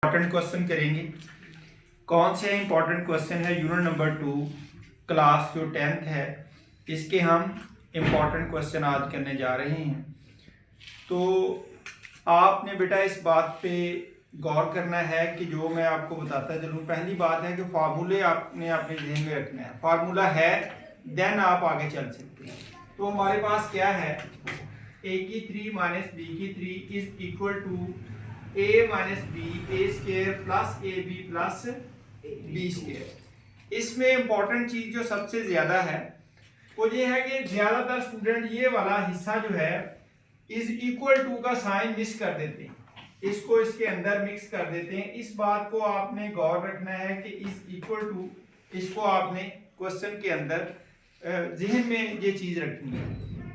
Important question करेंगे। कौन से इंपॉर्टेंट क्वेश्चन है? यूनिट नंबर 2 क्लास जो 10th है इसके हम इंपॉर्टेंट क्वेश्चन आज करने जा रहे हैं। तो आपने बेटा इस बात पे गौर करना है कि जो मैं आपको बताता चलूँ, पहली बात है कि फार्मूले आपने अपने जहन में रखना है। फार्मूला है देन आप आगे चल सकते हैं। तो हमारे पास क्या है, a की 3 माइनस बी की 3 is equal to a minus B A square plus A B plus B square. इसमें इंपॉर्टेंट चीज जो सबसे ज्यादा है वो ये है कि ज्यादातर स्टूडेंट ये वाला हिस्सा जो है इज इक्वल टू का साइन मिस कर देते हैं, इसको इसके अंदर मिक्स कर देते हैं। इस बात को आपने गौर रखना है कि इज इक्वल टू, इसको आपने क्वेश्चन के अंदर जहन में ये चीज रखनी है।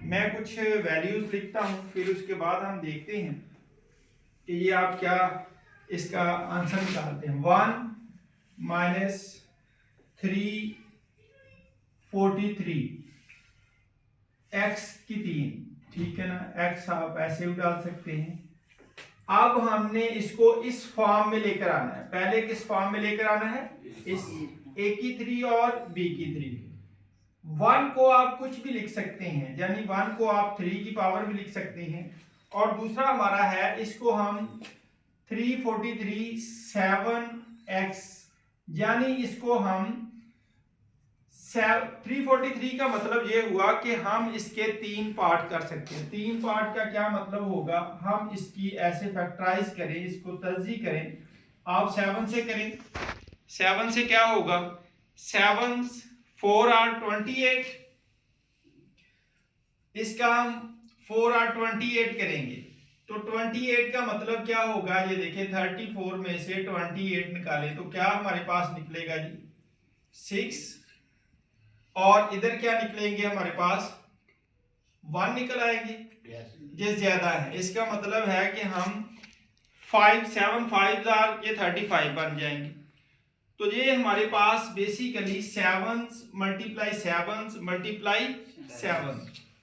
मैं कुछ वैल्यूज लिखता हूँ, फिर उसके बाद हम देखते हैं कि ये आप क्या इसका आंसर निकालते हैं। 1 माइनस 343 एक्स की 3, ठीक है ना। एक्स आप ऐसे भी डाल सकते हैं। अब हमने इसको इस फॉर्म में लेकर आना है। पहले किस फॉर्म में लेकर आना है? इस ए की 3 और बी की 3। 1 को आप कुछ भी लिख सकते हैं, यानी 1 को आप 3 की पावर भी लिख सकते हैं। और दूसरा हमारा है, इसको हम 343 7x, यानी इसको हम 343 का मतलब ये हुआ कि हम इसके 3 पार्ट कर सकते हैं। 3 पार्ट का क्या मतलब होगा? हम इसकी ऐसे फैक्टराइज करें, इसको तर्जीह करें। आप 7 से करें। 7 से क्या होगा? 7 4 are 28, इसका हम 4 are 28 करेंगे तो 28 का मतलब क्या होगा? ये देखिए 34 में से 28 निकालें तो क्या हमारे पास निकलेगा जी? 6। और इधर क्या निकलेंगे हमारे पास? 1 निकल आएंगे। ये ज्यादा है, इसका मतलब है कि हम 5 7 5 ये 35 बन जाएंगे। तो ये हमारे पास बेसिकली 7 मल्टीप्लाई 7 मल्टीप्लाई 7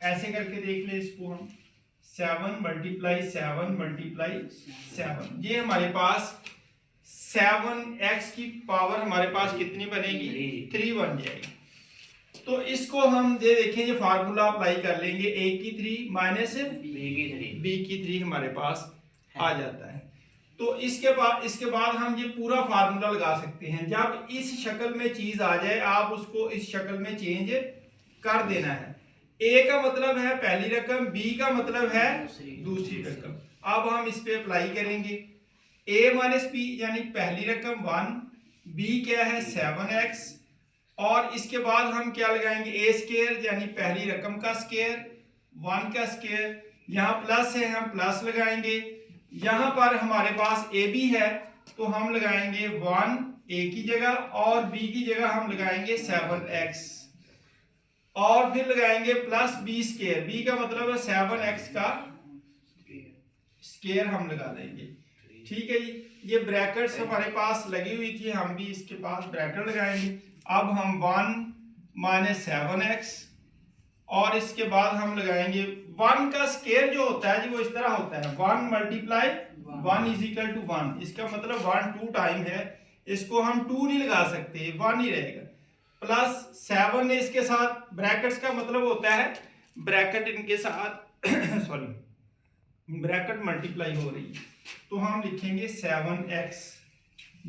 ऐसे करके देख ले इसको हम। 7 मल्टीप्लाई 7 मल्टीप्लाई 7, ये हमारे पास 7x की पावर हमारे पास कितनी बनेगी? 3 बन जाएगी। तो इसको हम ये देखें, ये फार्मूला अप्लाई कर लेंगे। a की 3 माइनस b की 3 हमारे पास आ जाता है। तो इसके बाद हम ये पूरा फार्मूला लगा सकते हैं। जब इस शक्ल में चीज आ जाए आप उसको इस शक्ल में चेंज कर देना है। a का मतलब है पहली रकम, b का मतलब है दूसरी रकम। अब हम इस पे अप्लाई करेंगे। a माइनस b यानी पहली रकम 1, b क्या है 7x, और इसके बाद हम क्या लगाएंगे? a स्क्वायर यानी पहली रकम का स्क्वायर, 1 का स्क्वायर। यहाँ प्लस है, हम प्लस लगाएंगे। यहाँ पर हमारे पास ए बी है तो हम लगाएंगे 1 a की जगह और b की जगह हम लगाएंगे 7x, और फिर लगाएंगे प्लस b स्क्वायर। b का मतलब है 7x का स्क्वायर हम लगा देंगे, ठीक है जी। ये ब्रैकेट्स हमारे पास लगी हुई थी, हम भी इसके पास ब्रैकेट लगाएंगे। अब हम 1 माइनस 7x, और इसके बाद हम लगाएंगे 1 का स्क्वायर जो होता है जी वो इस तरह होता है 1 मल्टीप्लाई 1 इज इक्वल टू 1। इसका मतलब 1 2 टाइम है, इसको हम 2 नहीं लगा सकते, 1 ही रहेगा। प्लस 7 ने इसके साथ ब्रैकेट्स का मतलब होता है ब्रैकेट इनके साथ सॉरी ब्रैकेट मल्टीप्लाई हो रही है तो हम लिखेंगे 7x।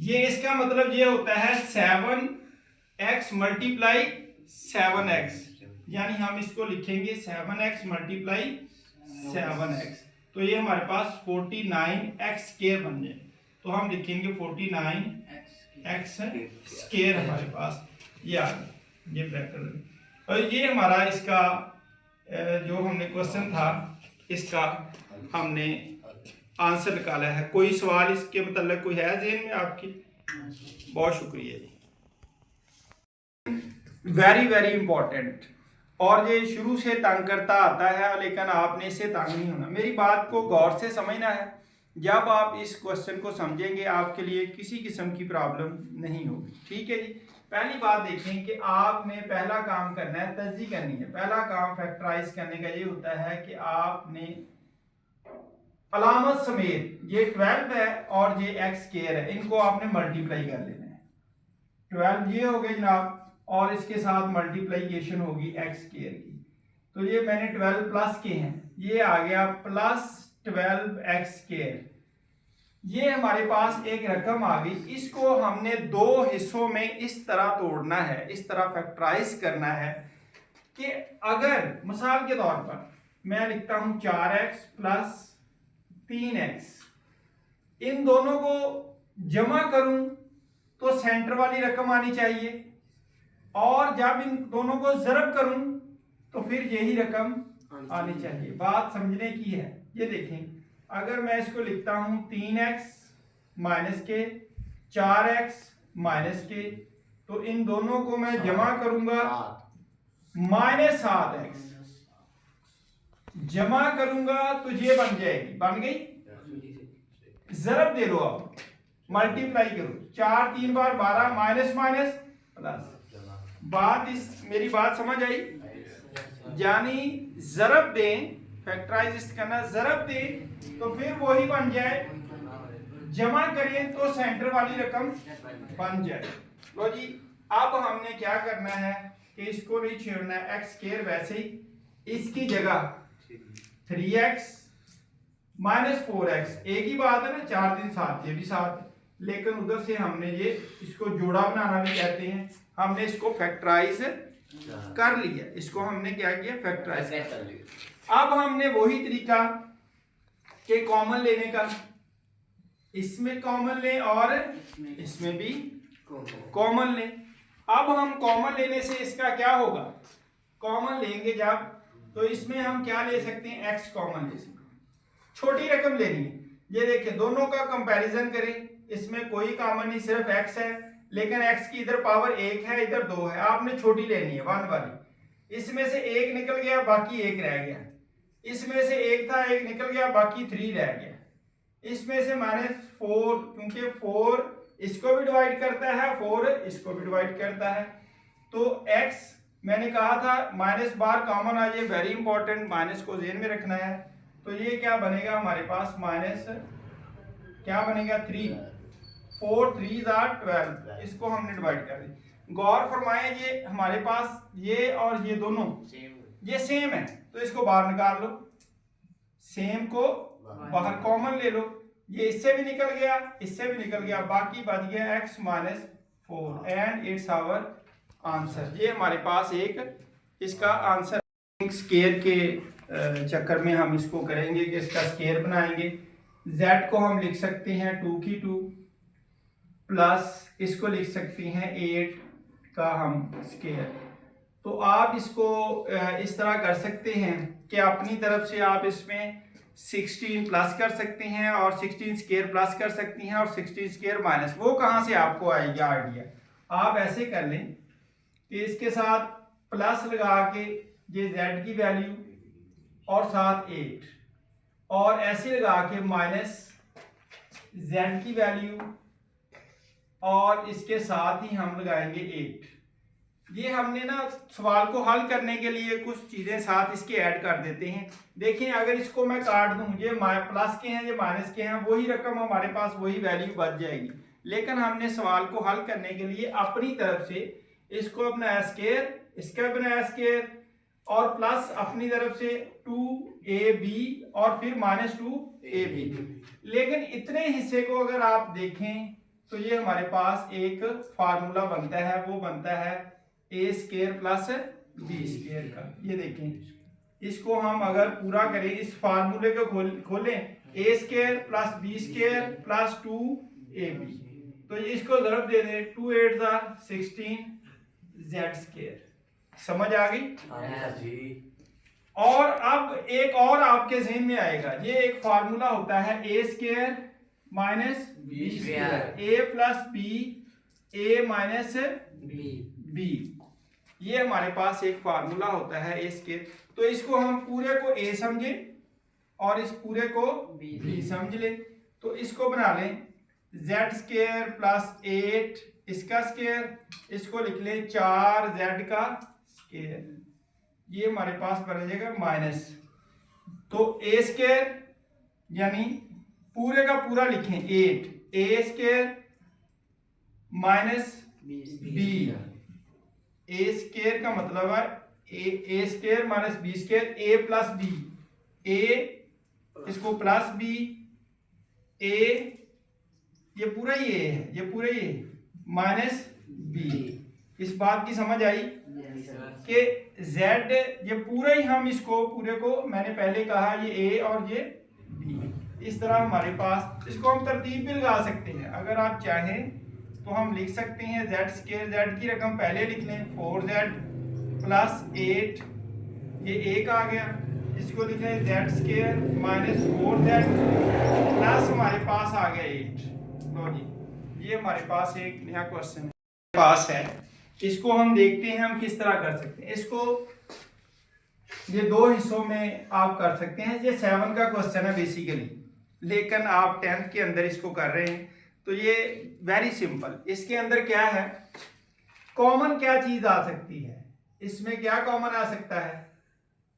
ये इसका मतलब ये होता है 7x मल्टीप्लाई 7x, यानी हम इसको लिखेंगे 7x मल्टीप्लाई 7x। तो ये हमारे पास 49x स्क्वायर बन जाए तो हम लिखेंगे 49x स्क्वायर हमारे पास ये आ गया, ये ब्रैकेट। और ये हमारा इसका जो हमने क्वेश्चन था इसका हमने आंसर निकाला है। कोई सवाल इसके मतलब कोई है ज़हन में आपकी? बहुत शुक्रिया जी। वेरी वेरी इंपॉर्टेंट, और ये शुरू से तंग करता आता है लेकिन आपने इससे तंग नहीं होना। मेरी बात को गौर से समझना है। जब आप इस क्वेश्चन को समझेंगे आपके लिए किसी किस्म की प्रॉब्लम नहीं होगी, ठीक है जी। पहली बात देखें कि आपने पहला काम करना है, तर्जीह करनी है। पहला काम फैक्टराइज करने का ये होता है कि आपने अलामत समेत ये 12 है और ये एक्स स्क्वायर है, इनको आपने मल्टीप्लाई कर लेना है। 12 ये हो गए जनाब और इसके साथ मल्टीप्लीकेशन होगी एक्स स्क्वायर की। तो ये मैंने 12 प्लस के हैं, ये आ गया प्लस 12 एक्स स्क्वायर। ये हमारे पास एक रकम आ गई, इसको हमने दो हिस्सों में इस तरह तोड़ना है, इस तरह फैक्टराइज करना है कि अगर मिसाल के तौर पर मैं लिखता हूं 4x प्लस 3x, इन दोनों को जमा करूं तो सेंटर वाली रकम आनी चाहिए, और जब इन दोनों को ज़रब करूं तो फिर यही रकम आनी चाहिए। बात समझने की है। ये देखें, अगर मैं इसको लिखता हूं 3x माइनस के 4x माइनस के, तो इन दोनों को मैं जमा करूंगा -7x, जमा करूंगा तो ये बन जाएगी, बन गई। ज़रब दे दो, आप मल्टीप्लाई करो, 4 3 बार 12 माइनस माइनस प्लस। बात मेरी बात समझ आई? यानी ज़रब दें, फैक्टराइज करना, ज़रब दें तो फिर वही बन जाए, जमा करें तो सेंटर वाली रकम बन जाए। लो जी, अब हमने क्या करना है कि इसको नहीं छेड़ना है, एक्स स्क्वायर वैसे ही, इसकी जगह 3x माइनस 4x, एक ही बात है ना, 4 दिन 7, ये भी 7, लेकिन उधर से हमने ये इसको जोड़ा बनाना भी कहते हैं, हमने इसको फैक्टराइज कर लिया, इसको हमने क्या किया, फैक्टराइज कर लिया। अब हमने वही तरीका के कॉमन लेने का, इसमें कॉमन लें और इसमें भी कॉमन लें। अब हम कॉमन लेने से इसका क्या होगा, कॉमन लेंगे जब, तो इसमें हम क्या ले सकते हैं, एक्स कॉमन ले सकते हैं, छोटी रकम लेनी है। ये देखिए, दोनों का कंपैरिजन करें, इसमें कोई कॉमन नहीं, सिर्फ एक्स है, लेकिन एक्स की इधर पावर 1 है, इधर 2 है, आपने छोटी लेनी है 1 वाली। इसमें से 1 निकल गया, बाकी 1 रह गया, इसमें से 1 था, 1 निकल गया, बाकी 3 रह गया, इसमें से -4, क्योंकि 4 इसको भी डिवाइड करता है, 4 इसको भी डिवाइड करता है, तो x मैंने कहा था माइनस बार कॉमन आ जाए, वेरी इंपॉर्टेंट, माइनस को ज़हन में रखना है। तो ये क्या बनेगा हमारे पास, माइनस क्या बनेगा 3, 4 3 are 12, इसको हमने डिवाइड कर दिया। गौर फरमाएं, ये हमारे पास ये और ये दोनों ये सेम है, तो इसको बाहर निकाल लो, सेम को बाहर कॉमन ले लो, ये इससे भी निकल गया, इससे भी निकल गया, बाकी बच गया x minus 4 and it's our answer. ये हमारे पास एक इसका आंसर। स्क्वायर के चक्कर में हम इसको करेंगे कि इसका स्क्वायर बनाएंगे। z को हम लिख सकते हैं 2 की 2 प्लस इसको लिख सकते हैं 8 का हम स्क्वायर। तो आप इसको इस तरह कर सकते हैं कि अपनी तरफ से आप इसमें 16 प्लस कर सकते हैं और 16 स्क्वायर प्लस कर सकती हैं और 16 स्क्वायर माइनस, वो कहाँ से आपको आएगा आइडिया। आप ऐसे कर लें कि इसके साथ प्लस लगा के ये z की वैल्यू और साथ 8, और ऐसे लगा के माइनस z की वैल्यू और इसके साथ ही हम लगाएंगे 8। ये हमने ना सवाल को हल करने के लिए कुछ चीज़ें साथ इसके ऐड कर देते हैं। देखिए, अगर इसको मैं काट दूं, ये प्लस के हैं, ये माइनस के हैं, वही रकम हमारे पास वही वैल्यू बच जाएगी, लेकिन हमने सवाल को हल करने के लिए अपनी तरफ से इसको बनाया स्क्वायर, इसका बनाया स्क्वायर, और प्लस अपनी तरफ से 2ab और फिर -2ab। लेकिन इतने हिस्से को अगर आप देखें तो ये हमारे पास एक फार्मूला बनता है, वो बनता है a square plus b square का। ये देखें, इसको हम अगर पूरा करें, इस फार्मूले को खोलें, a square plus b square plus 2ab, तो इसको ज़रब दे दें, 2 8 are 16 z स्क्वायर। समझ आ गई? और अब एक और आपके ज़हन में आएगा, ये एक फार्मूला होता है a square minus b square, a plus b, a minus b, ये हमारे पास एक फार्मूला होता है a स्क्वायर। तो इसको हम पूरे को a समझे और इस पूरे को b समझ लें, तो इसको बना लें z स्क्वायर प्लस 8 इसका स्क्वायर, इसको लिख लें 4z का स्क्वायर, ये हमारे पास बन जाएगा माइनस, तो a स्क्वायर यानी पूरे का पूरा लिखें 8 ए square minus B. A square का मतलब है A square minus B square, A plus B, ए इसको प्लस बी, ए ये पूरा ही ए है, ये पूरा ही माइनस बी। इस बात की समझ आई कि z ये पूरा ही हम इसको पूरे को मैंने पहले कहा ये a और ये b, इस तरह हमारे पास इसको हम तरतीब भी लगा सकते हैं। अगर आप चाहें तो हम लिख सकते हैं z स्क्वायर, z की रकम पहले लिख लें 4z प्लस 8, ये एक आ गया, इसको लिखें z square minus 4z plus हमारे पास आ गया 8। लो जी ये हमारे पास एक नया क्वेश्चन पास है, इसको हम देखते हैं हम किस तरह कर सकते हैं। इसको ये दो हिस्सों में आप कर सकते हैं। ये 7 का क्वेश्चन है बेसिकली, लेकिन आप 10th के अंदर इसको कर रहे हैं तो ये वेरी सिंपल। इसके अंदर क्या है, कॉमन क्या चीज आ सकती है, इसमें क्या कॉमन आ सकता है,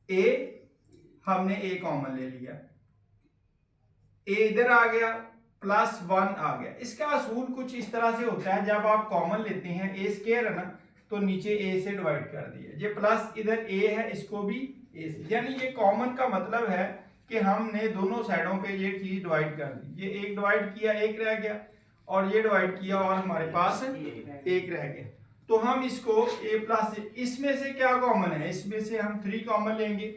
ए, हमने ए कॉमन ले लिया, ए इधर आ गया प्लस 1 आ गया। इसका असूल कुछ इस तरह से होता है, जब आप कॉमन लेते हैं ए स्क्वायर है ना तो नीचे ए से डिवाइड कर दिया, ये प्लस इधर ए है इसको भी ए से, यानी ये कॉमन का मतलब है कि हमने दोनों साइडों पे ये चीज डिवाइड कर दी। ये एक डिवाइड किया एक रह गया, और ये डिवाइड किया और हमारे पास एक रह गया। तो हम इसको ए प्लस, इसमें से क्या कॉमन है, इसमें से हम 3 कॉमन लेंगे,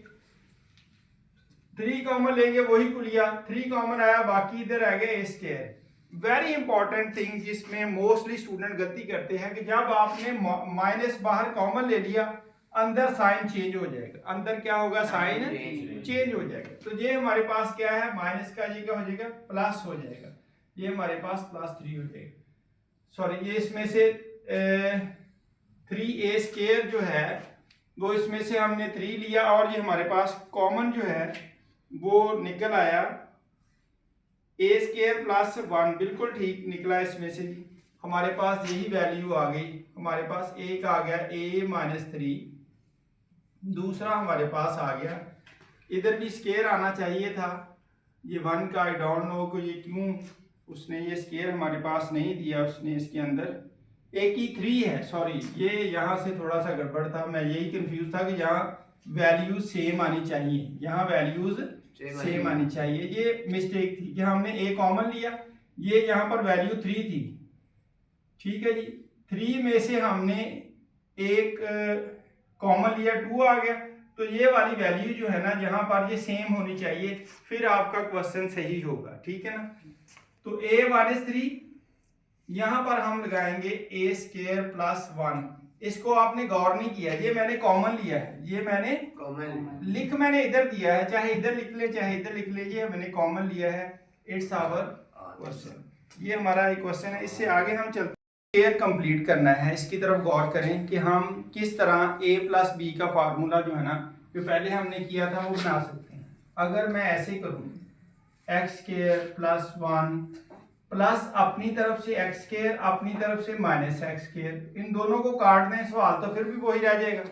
3 कॉमन लेंगे वही कुलिया 3 कॉमन आया, बाकी इधर आ गया ए स्क्वायर। वेरी इंपॉर्टेंट थिंग जिसमें मोस्टली स्टूडेंट गलती करते हैं कि जब आपने माइनस बाहर कॉमन ले लिया अंदर साइन चेंज हो जाएगा, अंदर क्या होगा, साइन चेंज हो जाएगा। तो ये हमारे पास क्या है, माइनस का ये क्या हो जाएगा, प्लस हो जाएगा, ये हमारे पास प्लस 3 हो जाएगा। सॉरी ये इसमें से 3a स्क्वायर जो है वो इसमें से हमने 3 लिया, और ये हमारे पास कॉमन जो है वो निकल आया ए स्क्वायर प्लस 1, बिल्कुल ठीक निकला। इसमें से हमारे पास यही वैल्यू आ गई, हमारे पास एक आ गया a माइनस 3, दूसरा हमारे पास आ गया, इधर भी स्क्वायर आना चाहिए था, ये 1 का आई डोंट नो को ये क्यों उसने ये स्क्वायर हमारे पास नहीं दिया, उसने इसके अंदर एक ही 3 है, सॉरी ये यहाँ से थोड़ा सा गड़बड़ था, मैं यही कंफ्यूज था कि यहाँ वैल्यूज सेम आनी चाहिए, यहाँ वैल्यूज सेम आनी चाहिए, ये मिस्टेक थी कि हमने ए कॉमन लिया, ये यहाँ पर वैल्यू 3 थी, ठीक है जी। 3 में से हमने एक कॉमन लिया 2 आ गया, तो ये वाली वैल्यू जो है ना जहाँ पर ये सेम होनी चाहिए, फिर आपका क्वेश्चन सही होगा, ठीक है ना। तो a माइनस 3 यहाँ पर हम लगाएंगे ए स्क्वायर प्लस 1, इसको आपने गौर नहीं किया, ये मैंने कॉमन लिया है, ये मैंने कॉमन लिख मैंने इधर दिया है, चाहे इधर लिख ले चाहे इधर लिख ले, ये मैंने कॉमन लिया है, इट्स आवर क्वेश्चन। ये हमारा एक क्वेश्चन है, इससे आगे हम चलते हैं, स्क्वायर कंप्लीट करना है, इसकी तरफ गौर करें कि हम किस तरह a प्लस बी का फार्मूला जो है ना जो पहले हमने किया था वो बना सकते हैं। अगर मैं ऐसे करूँ एक्स स्क्वायर प्लस 1 प्लस अपनी तरफ से एक्स स्क्वायर अपनी तरफ से माइनस एक्स स्क्वायर, इन दोनों को काट दें सवाल तो फिर भी वही रह जाएगा,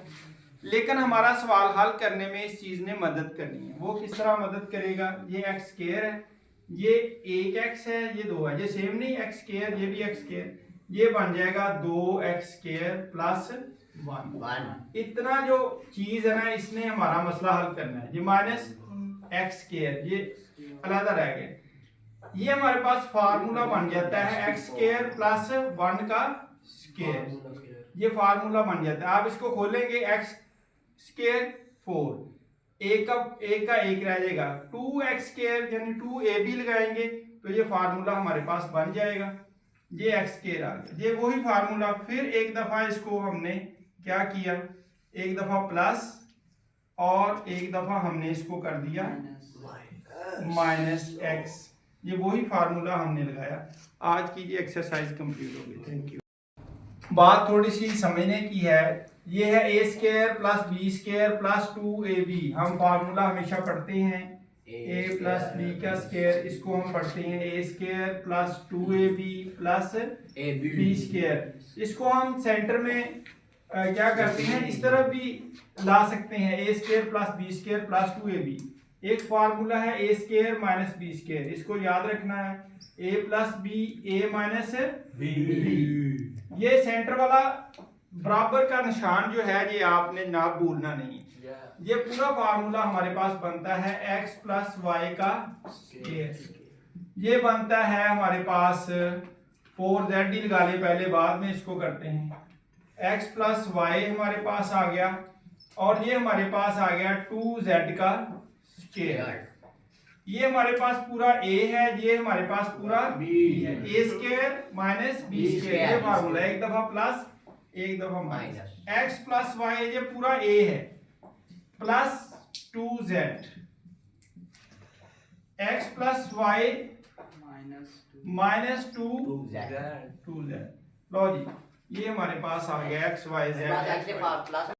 लेकिन हमारा सवाल हल करने में इस चीज ने मदद करनी है। वो किस तरह मदद करेगा, ये एक्स स्क्वायर है, ये एक एक्स है, ये 2 है, ये सेम नहीं एक्स स्क्वायर ये भी एक्स स्क्वायर, ये बन जाएगा 2x स्क्वायर प्लस 1। इतना जो चीज है ना इसने हमारा मसला हल करना है। ये माइनस एक्स स्क्वायर ये अलग रह गया, ये हमारे पास फार्मूला बन जाता है एक्स स्क्वायर प्लस 1 का स्क्वायर, ये फार्मूला बन जाता है। आप इसको खोलेंगे एक्स स्क्वायर 4, एक का एक रह जाएगा, 2x स्क्वायर यानी 2ab लगाएंगे तो ये फार्मूला हमारे पास बन जाएगा, ये एक्स स्क्वायर आ गया, ये वही फार्मूला। फिर एक दफा इसको हमने क्या किया, एक दफा प्लस और एक दफा हमने इसको कर दिया माइनस एक्स, ये वही फार्मूला हमने लगाया। आज की ये एक्सरसाइज कंप्लीट हो गई, थैंक यू। बात थोड़ी सी समझने की है, ये है A square plus B square plus 2ab, हम फार्मूला हमेशा पढ़ते हैं a प्लस बी का स्क्वायर, इसको हम पढ़ते हैं A square plus 2ab plus B square. इसको हम सेंटर में क्या करते हैं, इस तरफ भी ला सकते हैं, A square plus B square plus 2ab, एक फार्मूला है A square minus B square, इसको याद रखना है, A plus B A minus B. ये सेंटर वाला बराबर का निशान जो है ये आपने ना भूलना नहीं। ये पूरा फार्मूला हमारे पास बनता है x प्लस वाई का स्क्वायर, ये बनता है हमारे पास 4z ही लगा ले पहले, बाद में इसको करते हैं। x प्लस वाई हमारे पास आ गया और ये हमारे पास आ गया 2z का स्क्वायर। ये हमारे पास पूरा a है, ये हमारे पास पूरा b है, a square minus b square, ये फार्मूला एक दफा प्लस एक दफा माइनस। x प्लस वाई ये पूरा a है plus 2z, x plus Y minus 2z। लो जी ये हमारे पास आ गया x y z